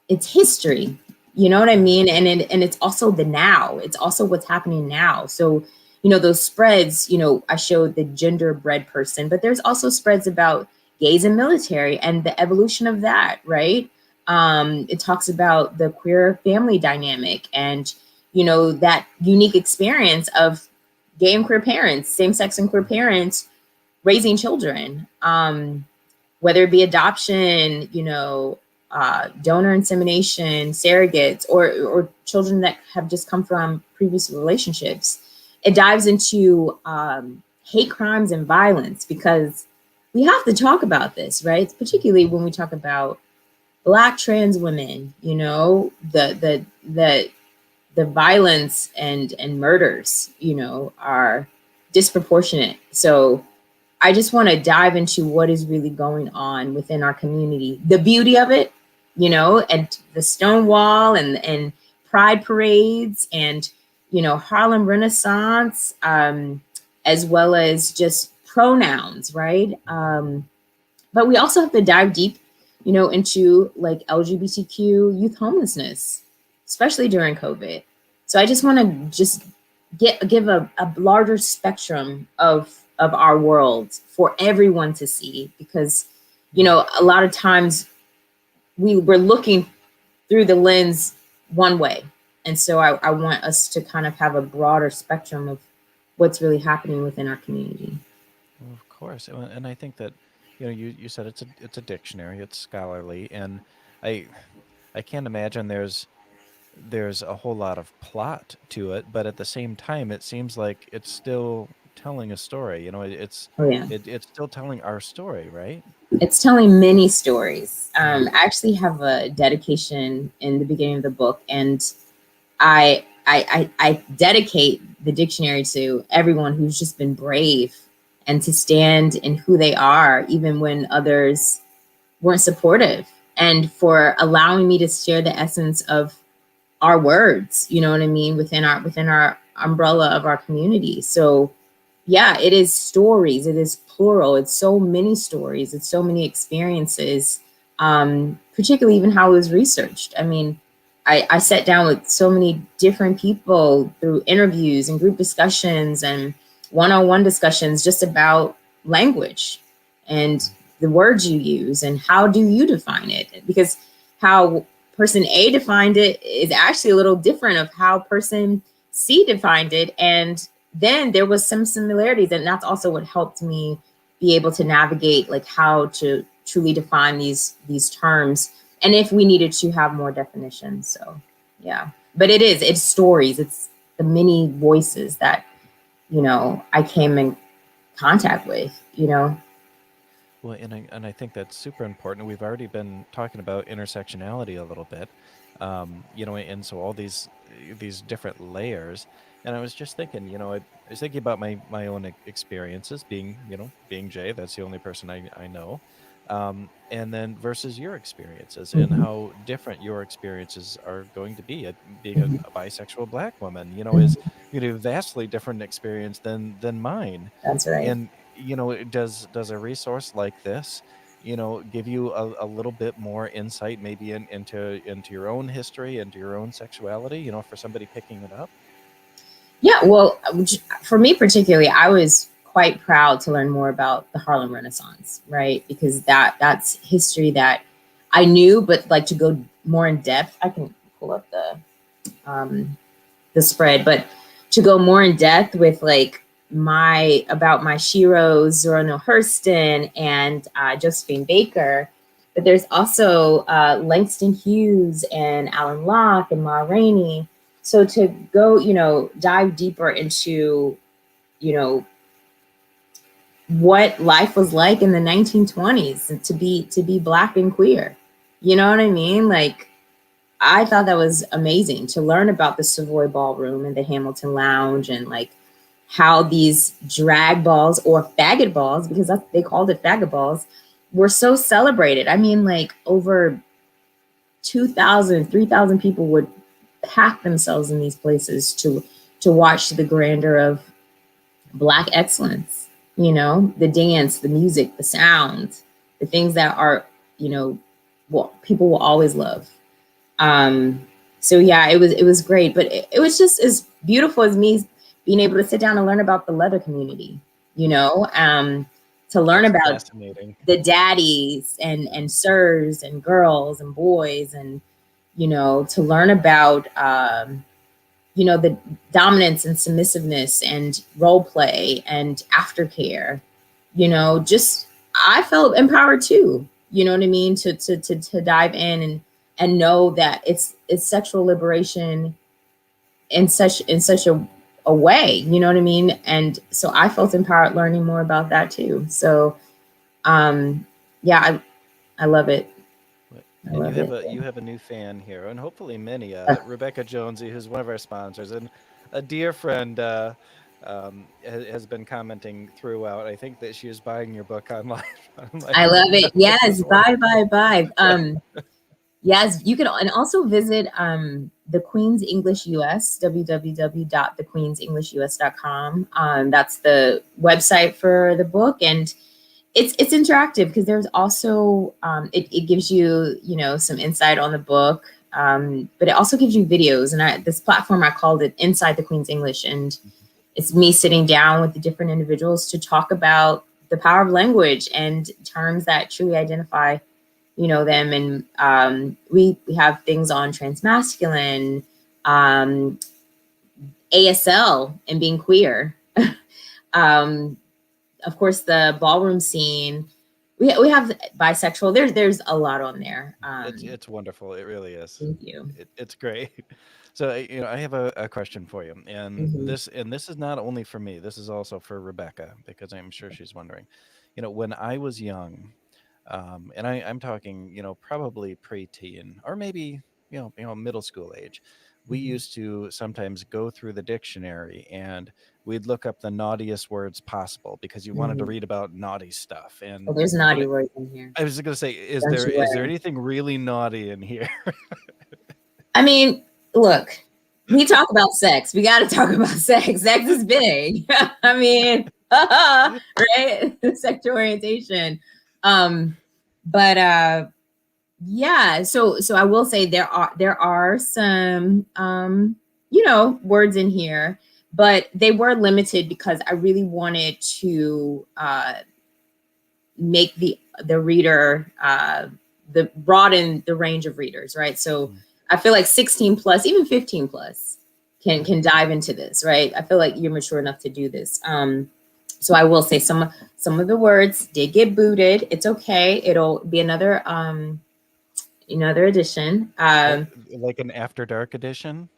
C: it's history. You know what I mean? And it's also the now. It's also what's happening now. So, those spreads, I showed the genderbread person, but there's also spreads about gays and military and the evolution of that, right? It talks about the queer family dynamic and, that unique experience of gay and queer parents, same-sex and queer parents raising children, whether it be adoption, donor insemination, surrogates, or children that have just come from previous relationships. It dives into hate crimes and violence because we have to talk about this, right? Particularly when we talk about Black trans women, the violence and murders, are disproportionate. So I just want to dive into what is really going on within our community. The beauty of it, and the Stonewall and Pride parades and, Harlem Renaissance, as well as just pronouns, right? But we also have to dive deep, into like LGBTQ youth homelessness, especially during COVID. So I just want to just give a larger spectrum of our world for everyone to see because, a lot of times we're looking through the lens one way. And so I want us to kind of have a broader spectrum of what's really happening within our community.
A: Well, of course. And I think that, you said it's a dictionary, it's scholarly, and I I can't imagine there's a whole lot of plot to it, but at the same time, it seems like it's still telling a story.
C: Oh yeah.
A: It's still telling our story, right?
C: It's telling many stories.
A: Mm.
C: I actually have a dedication in the beginning of the book, and I dedicate the dictionary to everyone who's just been brave and to stand in who they are, even when others weren't supportive, and for allowing me to share the essence of our words. You know what I mean? Within our umbrella of our community. So yeah, it is stories. It is plural. It's so many stories. It's so many experiences. Particularly even how it was researched. I mean, I sat down with so many different people through interviews and group discussions and one-on-one discussions just about language and the words you use and how do you define it? Because how person A defined it is actually a little different of how person C defined it. And then there was some similarities, and that's also what helped me be able to navigate like how to truly define these terms, and if we needed to have more definitions. So yeah, but it's stories, it's the many voices that I came in contact with.
A: Well, and I think that's super important. We've already been talking about intersectionality a little bit, and so all these different layers. And I was just thinking, I was thinking about my own experiences being Jay. That's the only person I know, and then versus your experiences and
C: Mhm.
A: how different your experiences are going to be. Being
C: Mhm.
A: a bisexual Black woman,
C: Mhm.
A: is vastly different experience than mine.
C: That's right.
A: And does a resource like this give you a little bit more insight maybe into your own history, into your own sexuality, for somebody picking it up?
C: Yeah, well, for me particularly, I was quite proud to learn more about the Harlem Renaissance, right? Because that's history that I knew, but like to go more in depth, I can pull up the spread, but to go more in depth with like my Shiros, Zora Neale Hurston, and Josephine Baker. But there's also Langston Hughes and Alan Locke and Ma Rainey. So to go, dive deeper into, what life was like in the 1920s and to be Black and queer. You know what I mean? Like, I thought that was amazing to learn about the Savoy Ballroom and the Hamilton Lounge, and like how these drag balls or faggot balls, because they called it faggot balls, were so celebrated. I mean, like over 2,000, 3,000 people would pack themselves in these places to watch the grandeur of Black excellence, the dance, the music, the sound, the things that are, what people will always love. So yeah, it was great, but it was just as beautiful as me being able to sit down and learn about the leather community, to learn about the daddies and sirs and girls and boys, and, to learn about, the dominance and submissiveness and role play and aftercare, just, I felt empowered too, you know what I mean? To dive in and know that it's sexual liberation in such a way, you know what I mean? And so I felt empowered learning more about that too. So, yeah, I love it.
A: And you have a new fan here, and hopefully many. Rebekah Jonesy, who's one of our sponsors, and a dear friend, has been commenting throughout. I think that she is buying your book online.
C: I love it. Yes, buy. Yes, you can, and also visit the Queen's English US, www.thequeensenglishus.com. That's the website for the book, and it's interactive because there's also it gives you some insight on the book, but it also gives you videos. And this platform, I called it Inside the Queen's English, and it's me sitting down with the different individuals to talk about the power of language and terms that truly identify them. And we have things on transmasculine, ASL, and being queer. Of course, the ballroom scene. We have bisexual. There's a lot on there.
A: It's wonderful. It really is.
C: Thank you.
A: It's great. So I have a question for you, and this is not only for me. This is also for Rebekah, because I'm sure she's wondering. When I was young, and I'm talking, probably preteen or maybe middle school age, we used to sometimes go through the dictionary and we'd look up the naughtiest words possible because you wanted to read about naughty stuff. And
C: there's naughty words in here.
A: I was going to say, is there anything really naughty in here?
C: I mean, look, we talk about sex. We got to talk about sex. Sex is big. I mean, right? Sexual orientation. But yeah, so I will say there are some words in here, but they were limited because I really wanted to make the reader broaden the range of readers, right? So I feel like 16 plus, even 15 plus can dive into this, right? I feel like you're mature enough to do this. So I will say some of the words did get booted. It's okay. It'll be another edition.
A: Like an After Dark edition?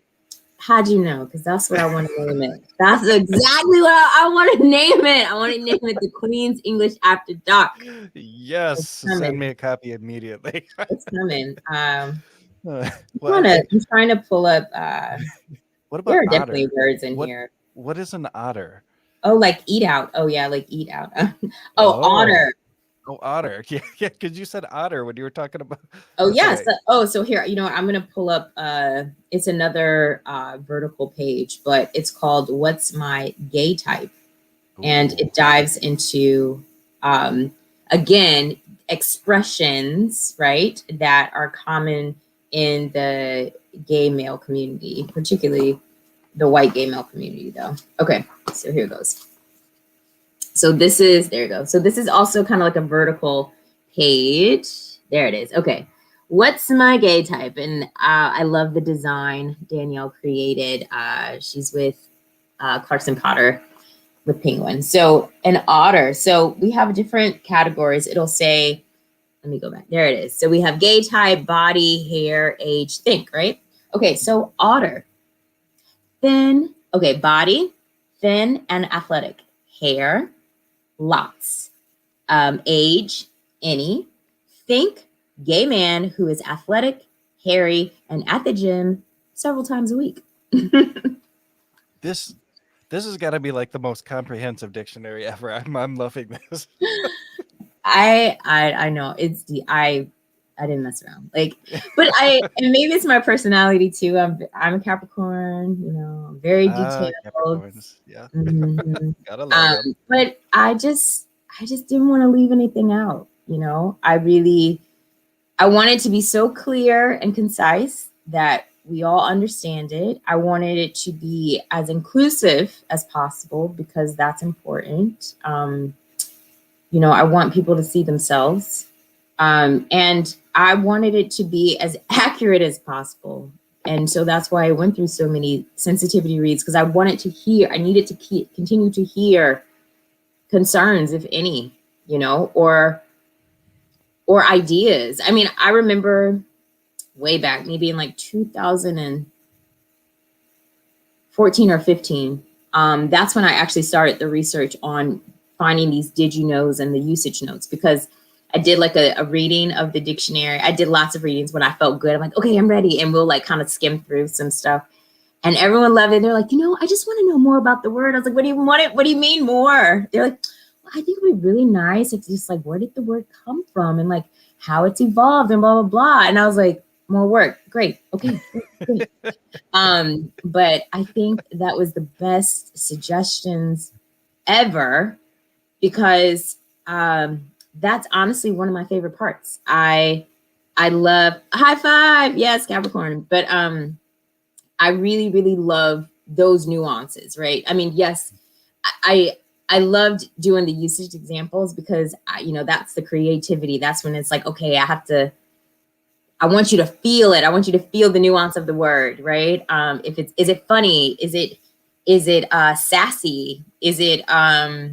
C: How'd you know? Because that's what I want to name it. That's exactly what I want to name it. I want to name it The Queen's English After Dark.
A: Yes. Send me a copy immediately.
C: It's coming. I'm trying to pull up.
A: What about
C: there are
A: otter?
C: definitely words in here.
A: What is an otter?
C: Oh, like eat out. Oh, yeah, like eat out. Otter.
A: Oh, otter. Yeah, because you said otter when you were talking about.
C: Oh, yes. Yeah, so here, I'm going to pull up. It's another vertical page, but it's called What's My Gay Type? Ooh. And it dives into, again, expressions, right, that are common in the gay male community, particularly the white gay male community, though. Okay, so here goes. So this is, there you go. So this is also kind of like a vertical page. There it is. Okay. What's my gay type? And I love the design Danielle created. She's with Clarkson Potter with Penguin. So an otter. So we have different categories. It'll say, let me go back. There it is. So we have gay type, body, hair, age, think, right? Okay, so otter. Thin, okay, body, thin and athletic. Hair, lots. Age, any. Think, gay man who is athletic, hairy, and at the gym several times a week.
A: This has got to be like the most comprehensive dictionary ever. I'm loving this.
C: I know it's I didn't mess around, like, but and maybe it's my personality too. I'm a Capricorn, you know, I'm very detailed.
A: Capricorns, yeah. Gotta love them.
C: But I just didn't want to leave anything out, you know. I wanted to be so clear and concise that we all understand it. I wanted it to be as inclusive as possible because that's important. You know, I want people to see themselves. And I wanted it to be as accurate as possible. And so that's why I went through so many sensitivity reads, because I needed to continue to hear concerns, if any, you know, or ideas. I mean, I remember way back, maybe in like 2014 or 15, that's when I actually started the research on finding these did you knows and the usage notes, because I did like a reading of the dictionary. I did lots of readings when I felt good. I'm like, okay, I'm ready. And we'll like kind of skim through some stuff. And everyone loved it. They're like, you know, I just want to know more about the word. I was like, what do you want it? What do you mean more? They're like, well, I think it would be really nice. It's just like, where did the word come from? And like how it's evolved and blah, blah, blah. And I was like, more work. Great. Okay. Great. But I think that was the best suggestions ever, because that's honestly one of my favorite parts. I love high five. Yes, Capricorn. But I really, really love those nuances, right? I mean, yes, I loved doing the usage examples because you know, that's the creativity. That's when it's like, okay, I want you to feel it. I want you to feel the nuance of the word, right? Is it funny? Is it sassy? Is it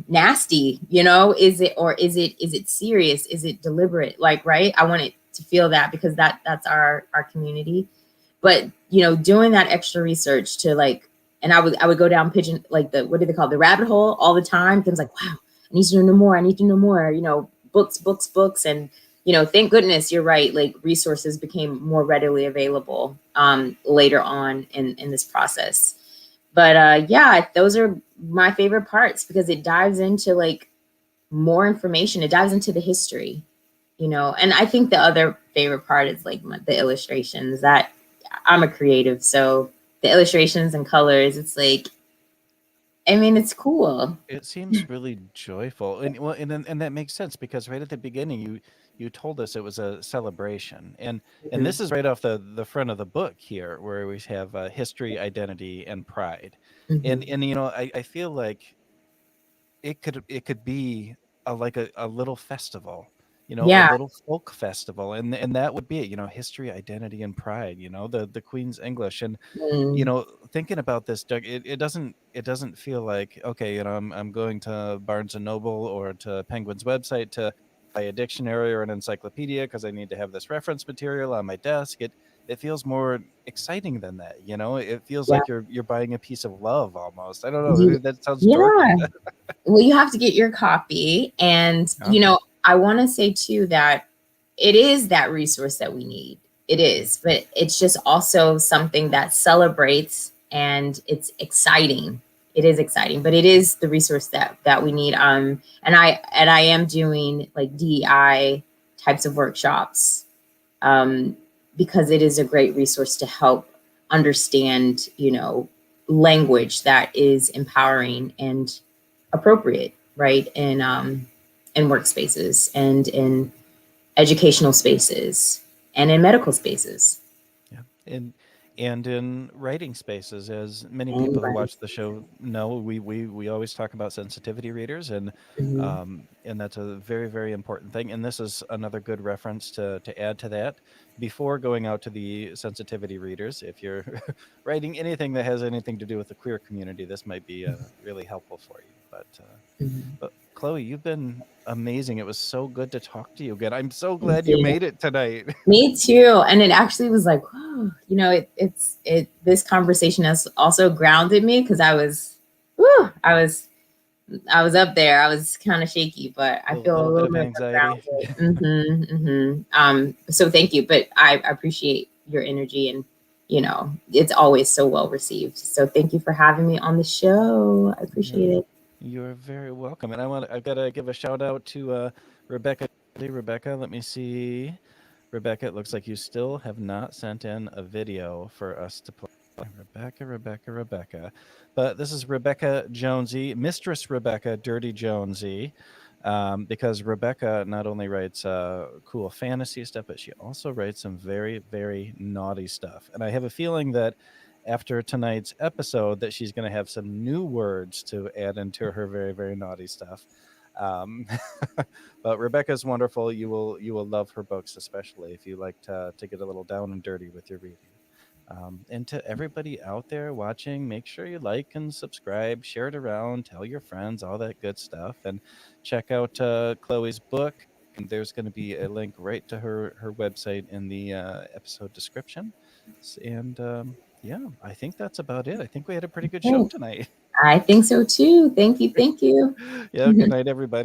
C: nasty? You know, is it serious? Is it deliberate? Like, right? I want it to feel that, because that's our community. But you know, doing that extra research to like, and I would go down pigeon, like what do they call it? The rabbit hole all the time. Because like, wow, I need to know more. I need to know more. You know, books, and you know, thank goodness you're right. Like resources became more readily available later on in this process. But yeah, those are my favorite parts, because it dives into like more information. It dives into the history, you know. And I think the other favorite part is like the illustrations. That I'm a creative, so the illustrations and colors, it's like, I mean, it's cool.
A: It seems really joyful, and well, and that makes sense, because right at the beginning you told us it was a celebration, and this is right off the front of the book here, where we have history, identity, and pride, and you know, I feel like it could be like a little festival, you know, a
C: Yeah.
A: little folk festival, and that would be it, you know, history, identity, and pride, you know, the Queen's English. And you know, thinking about this, Doug, it doesn't feel like, okay, you know, I'm going to Barnes and Noble or to Penguin's website to buy a dictionary or an encyclopedia because I need to have this reference material on my desk. It feels more exciting than that, you know. It feels
C: Yeah.
A: like you're buying a piece of love almost. I don't know. Maybe that sounds
C: Yeah.
A: dorky.
C: Well, you have to get your copy. And, you know, I want to say too that it is that resource that we need. It is, but it's just also something that celebrates, and it's exciting. It is exciting, but it is the resource that we need. And I am doing like DEI types of workshops, because it is a great resource to help understand, you know, language that is empowering and appropriate, right? In workspaces and in educational spaces and in medical spaces.
A: Yeah. and in writing spaces. As many
C: And
A: people who
C: right.
A: watch the show know, we always talk about sensitivity readers,
C: Mhm.
A: and that's a very, very important thing. And this is another good reference to add to that. Before going out to the sensitivity readers, if you're writing anything that has anything to do with the queer community, this might be really helpful for you.
C: Mhm.
A: But Chloe, you've been amazing. It was so good to talk to you again. I'm so
C: Thank
A: glad you
C: you.
A: made it tonight.
C: Me too. And it actually was like, whoa, this conversation has also grounded me because whew, I was up there. I was kind of shaky, but I
A: A
C: feel a
A: little bit
C: little
A: of
C: bit more
A: anxiety.
C: grounded. So thank you. But I appreciate your energy, and it's always so well received. So thank you for having me on the show. I appreciate it.
A: You're very welcome. And I've got to give a shout out to Rebekah. Rebekah, let me see. Rebekah, it looks like you still have not sent in a video for us to play. Rebekah. But this is Rebekah Jonesy, Mistress Rebekah Dirty Jonesy, because Rebekah not only writes cool fantasy stuff, but she also writes some very, very naughty stuff. And I have a feeling that after tonight's episode that she's going to have some new words to add into her very, very naughty stuff. Um, but Rebekah's wonderful. You will love her books, especially if you like to get a little down and dirty with your reading. And to everybody out there watching, make sure you like and subscribe, share it around, tell your friends, all that good stuff, and check out Chloe's book. And there's going to be a link right to her website in the episode description. And yeah, I think that's about it. I think we had a pretty good show
C: Great.
A: tonight.
C: I think so too. Thank you. Thank you.
A: Yeah, good night, everybody.